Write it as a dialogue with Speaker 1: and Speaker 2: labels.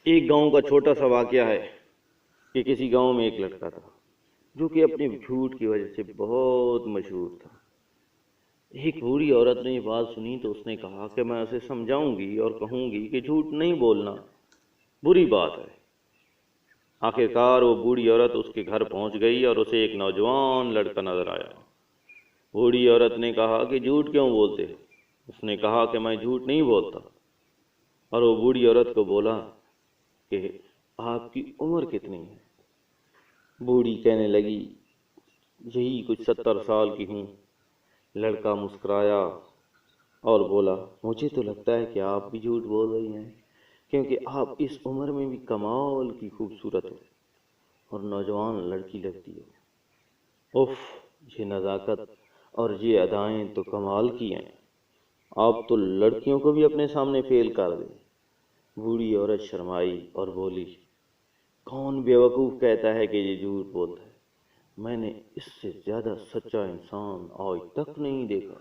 Speaker 1: ایک گاؤں کا چھوٹا سا واقعہ ہے کہ کسی گاؤں میں ایک لڑکا تھا جو کہ اپنے جھوٹ کی وجہ سے بہت مشہور تھا۔ ایک بوڑھی عورت نے یہ بات سنی تو اس نے کہا کہ میں اسے سمجھاؤں گی اور کہوں گی کہ جھوٹ نہیں بولنا بری بات ہے۔ آخرکار وہ بوڑھی عورت اس کے گھر پہنچ گئی اور اسے ایک نوجوان لڑکا نظر آیا۔ بوڑھی عورت نے کہا کہ جھوٹ کیوں بولتے ہو؟ اس نے کہا کہ میں جھوٹ نہیں بولتا، اور وہ بوڑھی عورت کو بولا کہ آپ کی عمر کتنی ہے؟ بوڑھی کہنے لگی یہی کچھ 70 سال کی ہوں۔ لڑکا مسکرایا اور بولا مجھے تو لگتا ہے کہ آپ بھی جھوٹ بول رہی ہیں، کیونکہ آپ اس عمر میں بھی کمال کی خوبصورت ہو اور نوجوان لڑکی لگتی ہو۔ اف، یہ نزاکت اور یہ ادائیں تو کمال کی ہیں، آپ تو لڑکیوں کو بھی اپنے سامنے فیل کر دیں۔ بوڑھی عورت شرمائی اور بولی کون بیوقوف کہتا ہے کہ یہ جھوٹ بولتا ہے؟ میں نے اس سے زیادہ سچا انسان آج تک نہیں دیکھا۔